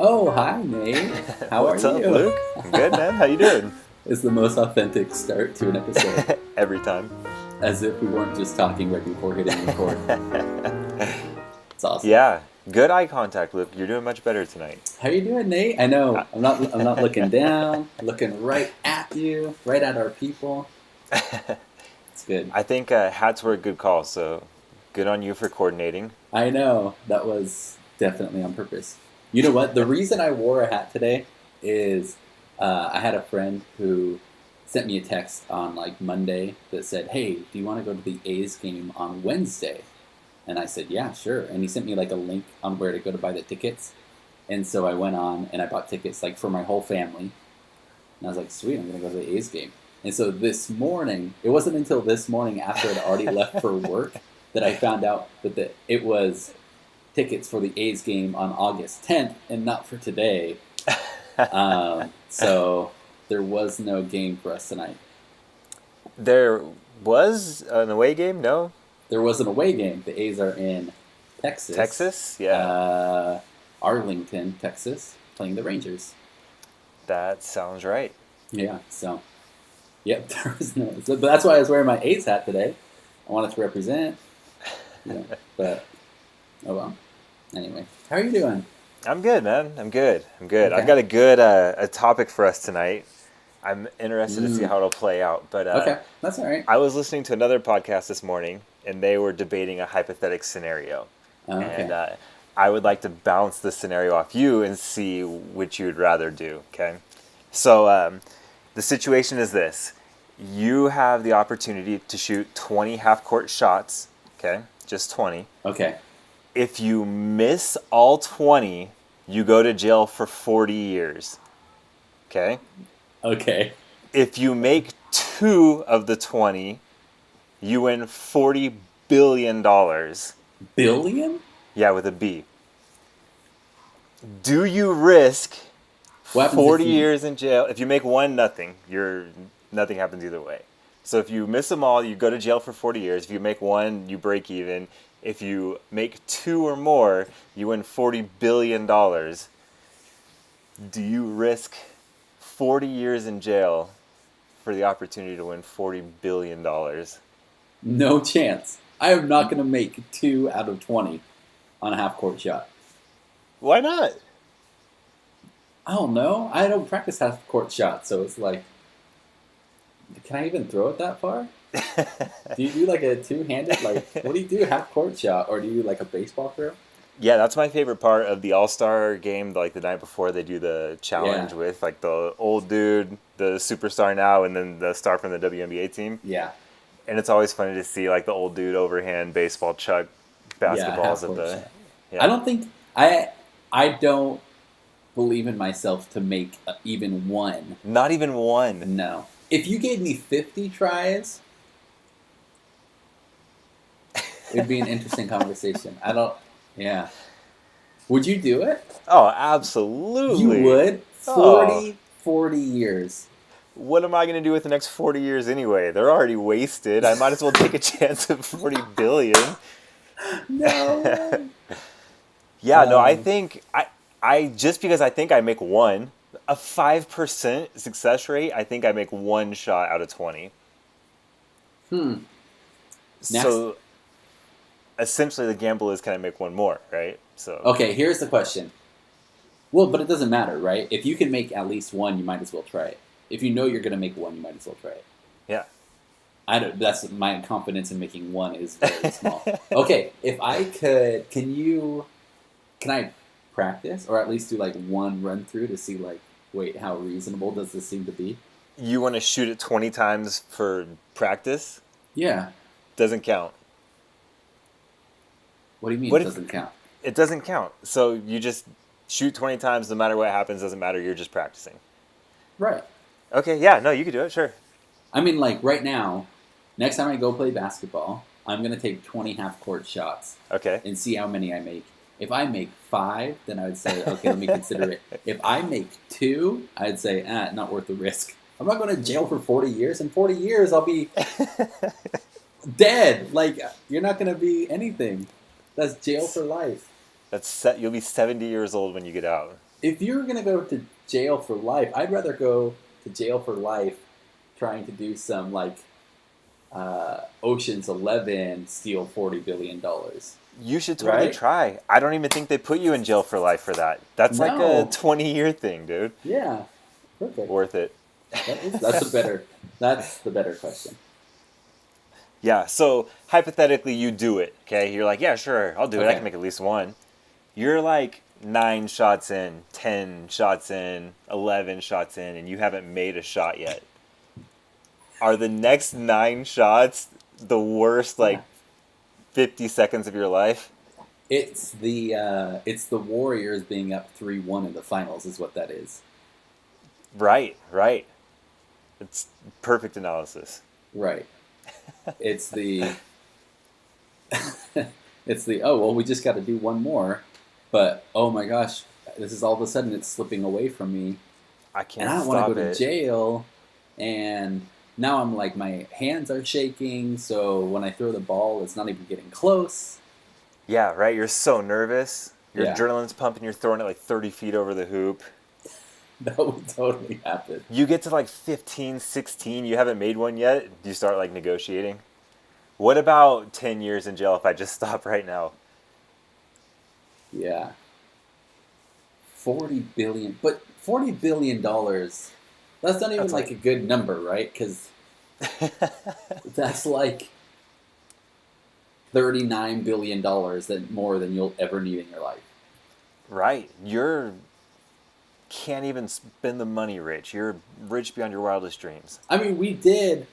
Oh, hi, Nate. How are What's up, you? Luke? I'm good, man. How you doing? It's the most authentic start to an episode, Every time. as if we weren't just talking right before hitting record. It's awesome. Yeah, good eye contact, Luke. You're doing much better tonight. How you doing, Nate? I Uh, know I'm not looking down, looking right at you, right at our people. It's good. I think hats were a good call, so good on you for coordinating. I know that was definitely on purpose. You know what? The reason I wore a hat today is I had a friend who sent me a text on like Monday that said, "Hey, do you want to go to the A's game on Wednesday?" And I said, "Yeah, sure." And he sent me like a link on where to go to buy the tickets. And so I went on and I bought tickets like for my whole family. And I was like, "Sweet, I'm gonna go to the A's game." And so this morning, it wasn't until this morning after I'd already left for work that I found out that it was tickets for the A's game on August 10th and not for today. So there was no game for us tonight. There was an away game, no? There was an away game. The A's are in Texas, Texas? Yeah, uh, Arlington, Texas, playing the Rangers. that sounds right. Yeah, so, yep, there was no. But that's why I was wearing my A's hat today. I wanted to represent, but oh well. Anyway, how are you doing? I'm good, man. I'm good. I'm good. I've Okay. got a good a topic for us tonight. I'm interested to see Mm, how it'll play out, but okay, that's all right. I was listening to another podcast this morning, and they were debating a hypothetical scenario. And Okay. I would like to bounce the scenario off you and see which you would rather do, okay? So the situation is this. You have the opportunity to shoot 20 half-court shots, okay? Just 20. Okay. If you miss all 20, you go to jail for 40 years, okay? Okay. If you make two of the 20, you win $40 billion. Billion? Yeah, with a B. Do you risk What happens if 40 you? years in jail? If you make one, nothing. Nothing happens either way. So if you miss them all, you go to jail for 40 years. If you make one, you break even. If you make two or more, you win $40 billion. Do you risk 40 years in jail for the opportunity to win $40 billion? No chance. I am not going to make 2 out of 20 on a half court shot. Why not? I don't know. I don't practice half court shots, so it's like, can I even throw it that far? Do you do like a two-handed, like, what do you do, half court shot, or do you do like a baseball throw? Yeah, that's my favorite part of the All-Star game. Like the night before, they do the Yeah, challenge with like the old dude, the superstar now, and then the star from the WNBA team. yeah, And it's always funny to see like the old dude overhand baseball chuck yeah, half basketballs at court the. shot. I Yeah. don't think I don't believe in myself to make even one. Not even one. No. If you gave me 50 tries, it'd be an interesting conversation. I don't. Yeah. Would you do it? Oh, You absolutely. would? Oh, 40 years. what am I going to do with the next 40 years anyway? They're already wasted. I might as well take a chance at 40 billion. No way. Yeah, no, I Um, think I just because I think I make one, a 5% success rate, I think I make one shot out of 20. hmm. Next. So essentially the gamble is can I make one more, right? So Okay, here's the question. Well, but it doesn't matter, right? If you can make at least one, you might as well try it. If you know you're going to make one, you might as well try it. yeah. I don't, that's my confidence in making one is very small. Okay, if I could, can I practice or at least do like one run through to see like, wait, how reasonable does this seem to be? You want to shoot it 20 times for practice? Yeah. Doesn't count. What do you mean What it if doesn't count? it doesn't count? So you just shoot 20 times no matter what happens, doesn't matter, you're just practicing. Right. Okay, yeah, no, you could do it, sure. I mean, like right now, next time I go play basketball, I'm going to take 20 half court shots Okay. and see how many I make. If I make 5, then I would say, okay, let me consider it. If I make 2, I'd say, not worth the risk. I'm not going to jail for 40 years. In 40 years, I'll be dead. Like, you're not going to be anything. That's jail for life. You'll be 70 years old when you get out. if you're gonna go to jail for life, I'd rather go to jail for life trying to do some like Ocean's 11 steal $40 billion. You should totally Right? try. I don't even think they put you in jail for life for that. That's like a No. 20-year thing, dude. Yeah. Perfect. Worth it. That's the better question. Yeah, so hypothetically, you do it, okay? You're like, yeah, sure, I'll do it. I Okay. can make at least one. You're like 9 shots in, 10 shots in, 11 shots in, and you haven't made a shot yet. Are the next 9 shots the worst, like, 50 seconds of your life? It's the Warriors being up 3-1 in the finals is what that is. Right, right. It's perfect analysis. Right. It's the it's the oh well we just got to do one more, but oh my gosh, this is all of a sudden it's slipping away from me, I and can't I don't want stop to go to it. jail, and now I'm like my hands are shaking, so when I throw the ball, it's not even getting close. Yeah, right? You're so nervous. Your Yeah. adrenaline's pumping. You're throwing it like 30 feet over the hoop. That would totally happen. You get to like 15, 16. You haven't made one yet. You start like negotiating. What about 10 years in jail if I just stop right now? Yeah. 40 billion, but $40 billion. That's not even That's like like- a good number, right? Because that's like $39 billion that more than you'll ever need in your life. Right. You're can't even spend the money rich. You're rich beyond your wildest dreams. I mean, we did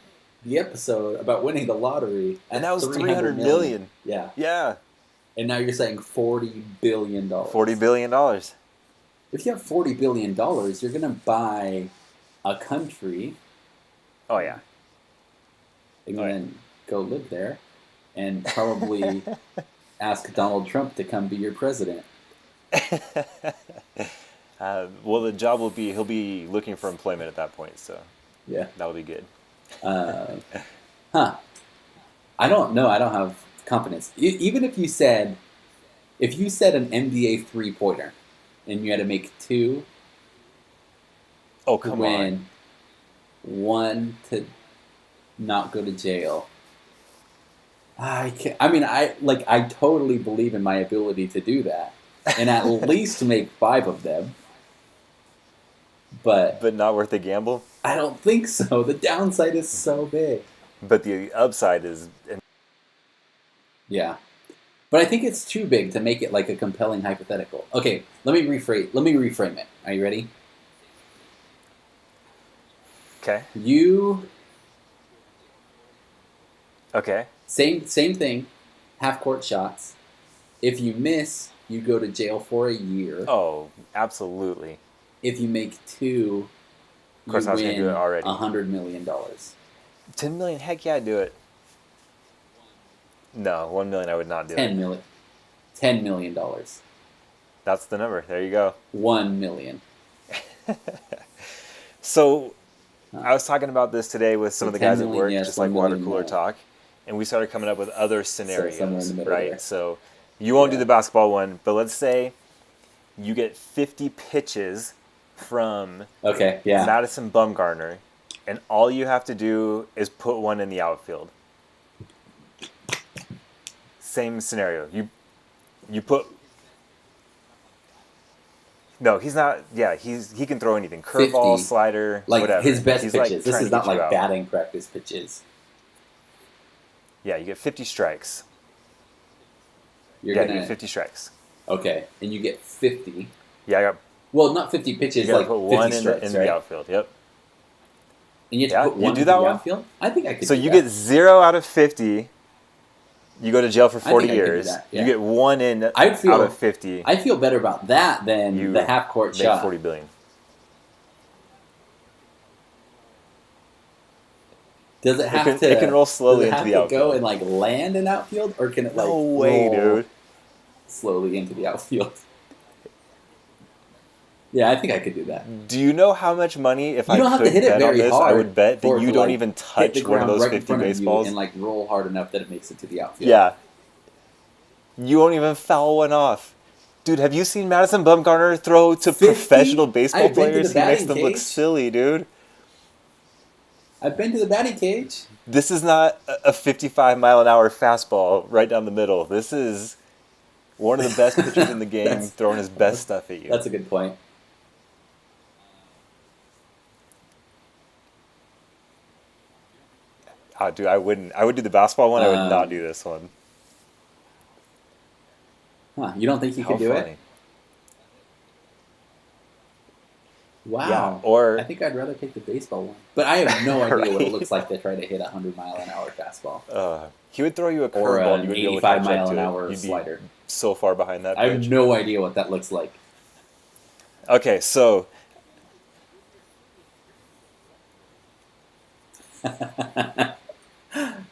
the episode about winning the lottery, And that was 300 million. Yeah, Yeah. and now you're saying $40 billion. $40 billion. If you have $40 billion, you're gonna buy a country Oh, yeah. and Oh, yeah. then go live there, and probably ask Donald Trump to come be your president. Well, the job will be, he'll be looking for employment at that point. So Yeah. that'll be good. Huh. I don't know. I don't have confidence. Even if you said an NBA 3-pointer and you had to make 2 Oh, to come win, 1 to not go to jail. I can't. I mean, I totally believe in my ability to do that, and at least make 5 of them. But But not worth the gamble. I don't think so. The downside is so big. But the upside is, Yeah. But I think it's too big to make it like a compelling hypothetical. Okay, let me reframe it. Are you ready? okay, okay. Same thing, half court shots. If you miss, you go to jail for a year. Oh, absolutely. If you make 2, Of course, you I was gonna win do it already. $100 million. 10 million, heck yeah, I'd do it. No, 1 million, I would not do it. $10 million. That's the number. There you go. 1 million. So, I was talking about this today with some of the 10 guys at million, work, yes, just like 1 water million cooler more. talk, and we started coming up with other somewhere in scenarios, the middle right? there. So, you won't do Yeah. the basketball one, but let's say you get 50 pitches from Okay, yeah. Madison Bumgarner, and all you have to do is put one in the outfield. Same scenario. You put. No, he's not. Yeah, he can throw anything. Curveball, 50. slider, Like whatever. his best He's pitches. Like This trying is to not get you like out. batting practice pitches. Yeah, you get 50 strikes. You're Yeah, you gonna get 50 strikes. okay, and you get 50. Yeah, I got. Well, not 50 You pitches, gotta like put 50 one strikes, in right? the outfield. Yep. And you have Yeah, to put you one do in that the one? outfield. I think I could. So do you that. get 0 out of 50. You go to jail for I 40 think I could do years. that, yeah. You get 1 in I'd feel- out of 50. I feel better about that than You the half court make shot. 40 billion. Does it have to? It can roll slowly does it into have the to go outfield. and like land in outfield, or can it like No way, roll dude. slowly into the outfield? Yeah, I think I could do that. Do you know how much money, if You I don't have could to hit it bet on very this, I hard would bet for that it you to, don't like, even hit the touch one of ground those right in 50 front of you baseballs? and like roll hard enough that it makes it to the outfield. Yeah. You won't even foul one off. Dude, have you seen Madison Bumgarner throw to 50? professional baseball I've been to players? the He makes batting them look cage. silly, dude. I've been to the batting cage. This is not a 55-mile-an-hour fastball right down the middle. This is one of the best pitchers in the game That's- throwing his best stuff at you. That's a good point. Dude, I wouldn't. I would do the basketball one. I would not Um, do this one. Huh, you don't think you How could do funny. it? Wow. Yeah, or I think I'd rather take the baseball one. But I have no idea what it Right. looks like to try to hit a 100-mile-an-hour fastball. he would throw you a Or curveball. an and You would be able to 85 catch mile up an to hour it. You'd be slider. so far behind that I have pitch. no idea what that looks like. Okay, so I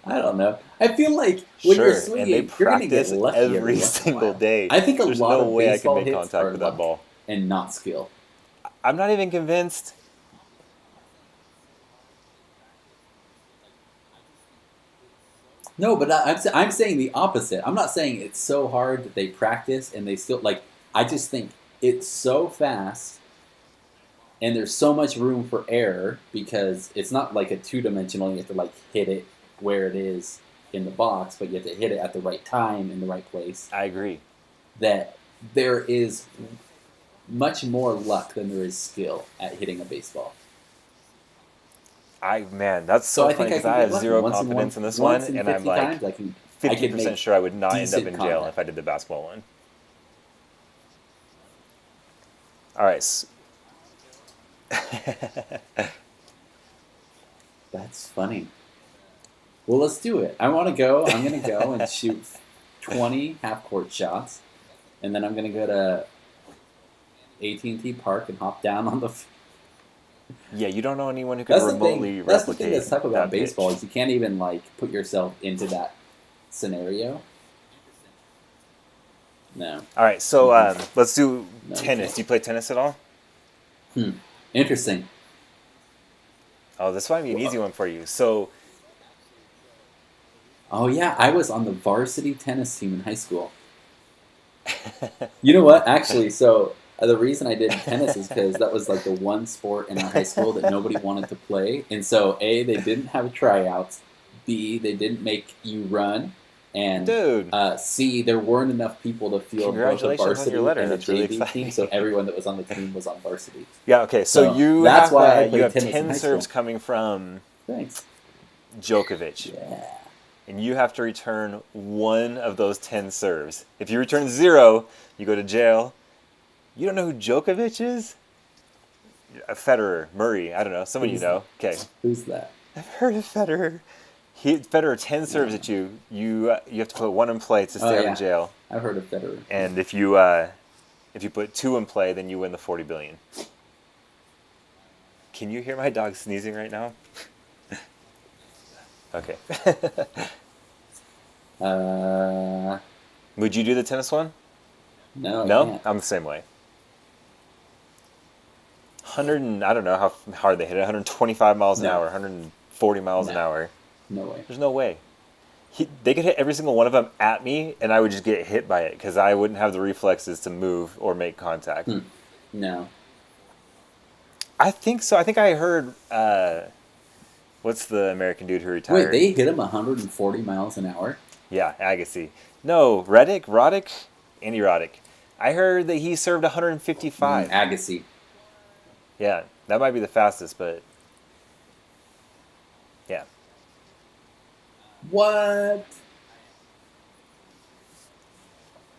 don't know. I feel like when you're sure, swinging, and they you're going to get practice lucky every once in a single while. day. I think a There's lot no of way I baseball can make hits contact are with luck that ball. and not skill. I'm not even convinced. No, but I'm saying the opposite. I'm not saying it's so hard that they practice and they still like. I just think it's so fast, and there's so much room for error because it's not like a two-dimensional. You have to like hit it where it is in the box, but you have to hit it at the right time in the right place. I agree. That there is much more luck than there is skill at hitting a baseball. Man, that's so I funny think because I get have lucky. zero Once in confidence in this once one, in and I'm 50 like times, I can 50% make sure I would not end up decent in jail contact. if I did the basketball one. All right. That's funny. Well, let's do it. I want to go. I'm going to go and shoot 20 half-court shots, and then I'm going to go to AT&T Park and hop down on the. Yeah, you don't know anyone who can remotely That's the replicate thing that's tough about that pitch. baseball is you can't even like put yourself into that scenario. No. All right, so let's do No, tennis. Do you play tennis at all? Interesting. Oh, this might be an easy one for you. So, Oh yeah, I was on the varsity tennis team in high school. You know what? Actually, so the reason I did tennis is because that was like the one sport in our high school that nobody wanted to play, and so A, they didn't have tryouts. B, they didn't make you run, and dude, C, there weren't enough people to field both the Congratulations on varsity your letter. and the That's really JV exciting. team. So everyone that was on the team was on varsity. yeah, okay. So So you that's have why I you played have tennis in 10 high serves school. coming from Thanks. Djokovic, Yeah. and you have to return one of those 10 serves. If you return 0, you go to jail. You don't know who Djokovic is? Federer, Murray, I don't know, someone you Who's know. Okay, Who's that? I've heard of Federer. Federer 10 serves at you. You have to put 1 in play to stay out yeah. of jail. I've heard of Federer. And if you put 2 in play, then you win the 40 billion. Can you hear my dog sneezing right now? Okay. Would you do the tennis one? No. I No, can't. I'm the same way. 100 and I don't know how hard they hit it. 125 miles an No. hour, 140 miles an No. hour. No way. There's no way. They could hit every single one of them at me, and I would just get hit by it because I wouldn't have the reflexes to move or make contact. No. I think so. I think I heard. What's the American dude who retired? Wait, they hit him 140 miles an hour? Yeah, Agassi. No, Roddick, Andy Roddick. I heard that he served 155. Agassi. Yeah, that might be the fastest, but yeah. What?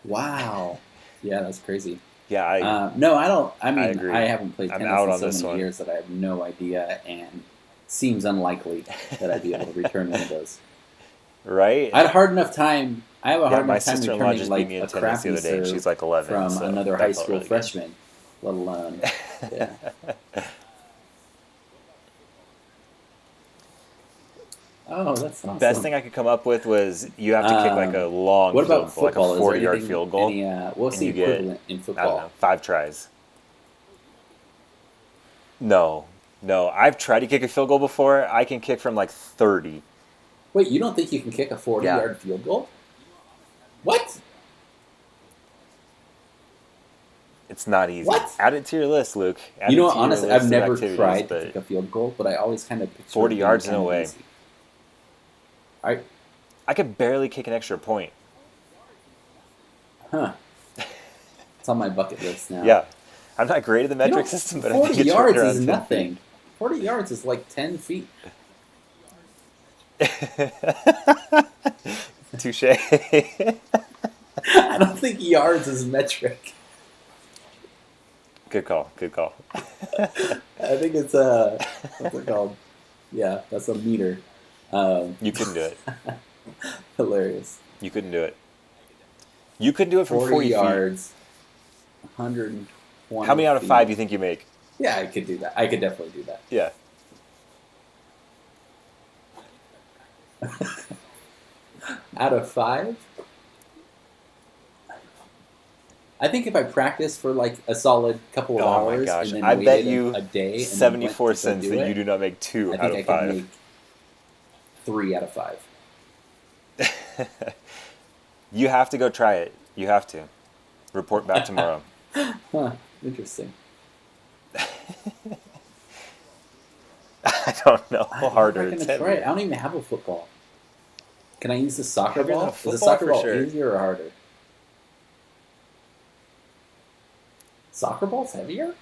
Wow. Yeah, that's crazy. Yeah, No, I don't. I mean, agree. I haven't played I'm tennis out in on so this many one. years that I have no idea, and seems unlikely that I'd be able to return one of those. right. I had a hard enough time. I have a Yeah, hard my enough time sister-in-law returning just like beat me in a tennis the crappy other day. serve She's like 11 from so another that high felt school really good. freshman, let alone. Yeah. Oh, that's awesome. Best thing I could come up with was you have to kick like a long What about field goal, like a football? Is there 40-yard anything- field goal. what's and the you get, equivalent in I don't football? know, 5 tries. No. I've tried to kick a field goal before. I can kick from like 30. Wait, you don't think you can kick a 40-yard field goal? What? It's not easy. What? Add it to your list, Luke. Add You know it what? to your Honestly, list I've of never activities, tried to but kick a field goal, but I always kind of picture 40 it being yards in kind a of way. easy. I I could barely kick an extra point. Huh. It's on my bucket list now. Yeah. I'm not great at the You know, metric system, but I 40 think it's right yards around is 10 nothing. 40 yards is like 10 feet. feet. Touche. I don't think yards is metric. Good call. Good call. I think it's what's it called? Yeah, that's a meter. You couldn't do it. Hilarious. You couldn't do it. You couldn't do it from 40 40 feet. yards, 120. How many out of feet. 5 do you think you make? Yeah, I could do that. I could definitely do that. Yeah. Out of 5? I think if I practice for like a solid couple of Oh my hours gosh. and then I bet waited you a day and 74 then went cents to go do that you it, do not make 2 I out think of I 5. could make 3 out of 5. You have to go try it. You have to. Report back tomorrow. Huh, interesting. I don't know. Harder. I'm not It's gonna try heavier. it. I don't even have a football. Can I use the soccer Heavier than ball? a Is the football soccer for ball sure. easier or harder? Soccer ball's heavier?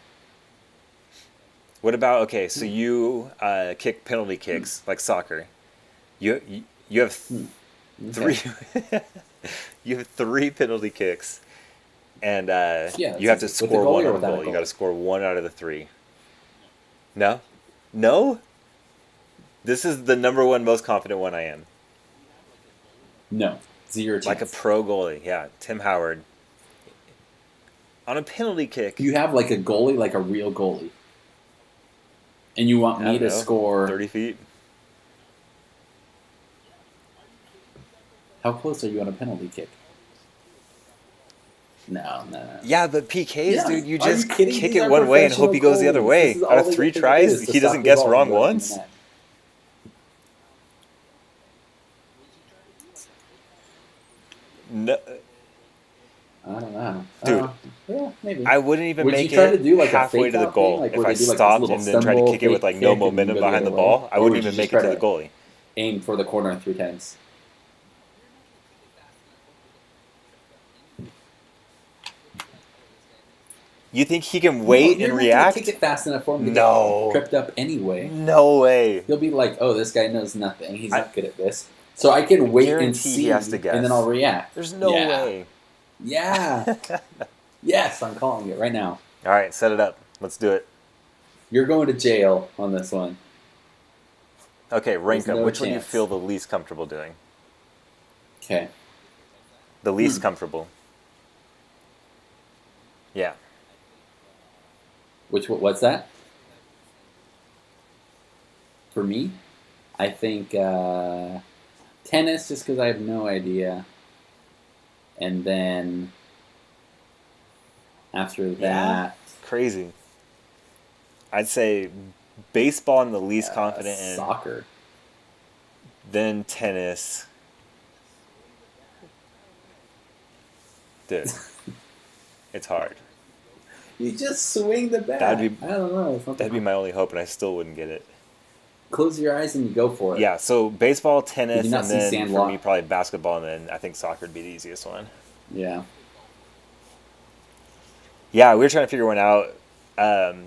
What about, okay, so you kick penalty kicks like soccer. You have Okay. 3 you have 3 penalty kicks, and Yeah, you have to with the score goal one or on without a goal. You goal? got to score 1 out of the 3. No? No? This is the number 1 most confident one I am. No, 0 chance. Like a pro goalie, yeah. Tim Howard. On a penalty kick. You have like a goalie, like a real goalie, and you want I me don't to know, score. 30 feet. How close are you on a penalty kick? No. Yeah, but PKs, Yeah, dude, you are you just kidding kick me? it They're one way and hope he goes the other professional way. goalies. This is Out all of they 3 get to do tries, is to he doesn't stop the guess ball wrong from going in the once. net. No, I don't know. Dude. Yeah, maybe. I wouldn't even Would you make try it to do like a halfway fake to the out goal. thing, like If where I they do like this stopped little and then tried to stumble kick it with fake like no kick and you momentum go the behind the other ball, way? I Or wouldn't would you even just make it try to the to goalie. aim for the corner 3 times? You think he can wait You're and not react? gonna kick it fast enough for him to No. get tripped up anyway. No way. He'll be like, "Oh, this guy knows nothing. He's not good at this." So I can wait and guarantee he see, has to guess. and then I'll react. There's no Yeah. way. Yeah. Yes, I'm calling it right now. All right, set it up. Let's do it. You're going to jail on this one. Okay, rank There's them. no Which one do you chance. feel the least comfortable doing? Okay. The least comfortable. Yeah. What's that? For me, I think tennis, just because I have no idea. And then after that, Crazy. I'd say baseball I'm the least confident in. soccer. Then tennis. Dude, it's hard. You just swing the bat. That'd be- I don't know. It's not That'd be my only hope, and I still wouldn't get it. Close your eyes and you go for it. Yeah, so baseball, tennis, Did you not and see then for Sandlot? me probably basketball, and then I think soccer would be the easiest one. Yeah. Yeah, we were trying to figure one out.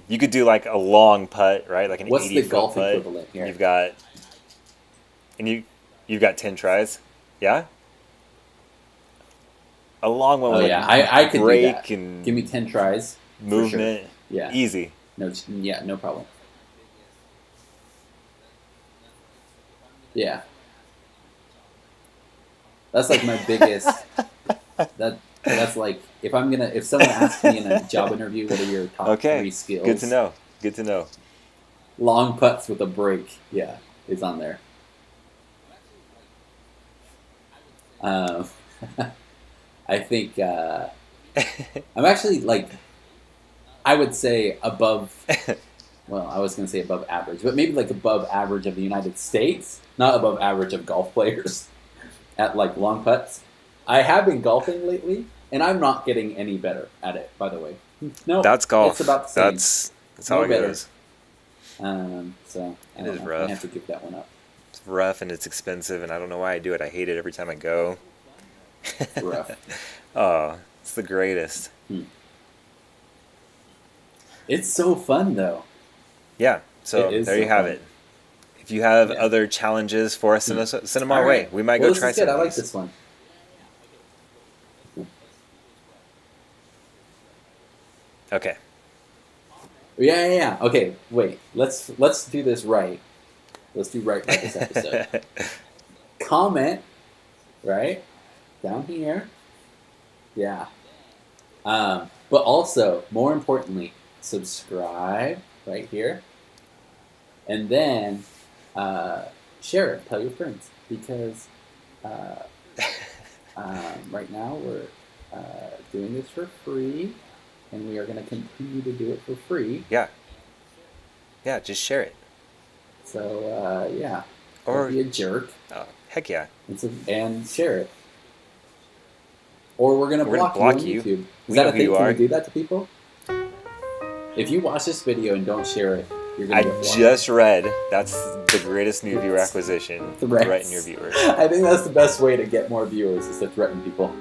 You could do like a long putt, right? Like an What's 80 the golf foot putt. equivalent here? You've got 10 tries. Yeah. A long one Oh with yeah, like I could do break that. and Give me 10 tries. for sure. movement. Yeah. Easy. No problem. Yeah. That's like my biggest. That's like if someone asks me in a job interview, what are your top 3 skills? Good to know. Good to know. Long putts with a break, yeah, is on there. I think I'm actually like, I would say above. Well, I was going to say above average, but maybe like above average of the United States, not above average of golf players at like long putts. I have been golfing lately, And I'm not getting any better at it, by the way. No, That's golf. It's about the same. That's how No it better. goes. So I It don't is know. rough. I have to give that one up. It's rough and it's expensive, and I don't know why I do it. I hate it every time I go. It's rough. Oh, it's the greatest. It's so fun though. Yeah. So It is there so you have fun. it. If you have Yeah. other challenges for us, send them our All way. right. We might Well, go this try is good. some I of like these. this one. Okay. Yeah. Okay, wait. Let's do this right. Let's do right by this episode. Comment, right? Down here. Yeah. But also, more importantly, subscribe right here. And then share it. Tell your friends. Because right now we're doing this for free. And we are going to continue to do it for free. Yeah. Yeah, just share it. So, yeah. Or- Don't be a jerk Oh, heck yeah. and share it. Or we're going to We're gonna block block you you. on YouTube. Is We that know a who thing? you Can are. we do that to people? If you watch this video and don't share it, you're going I to get blocked. just read that's the greatest new viewer acquisition. Threats. Threaten your viewers. I think that's the best way to get more viewers is to threaten people.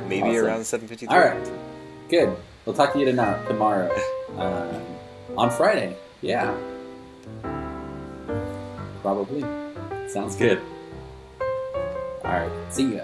Maybe Awesome. around 7:53. All right. Good. We'll talk to you tomorrow. On Friday. Yeah. Probably. Sounds good. All right. See ya.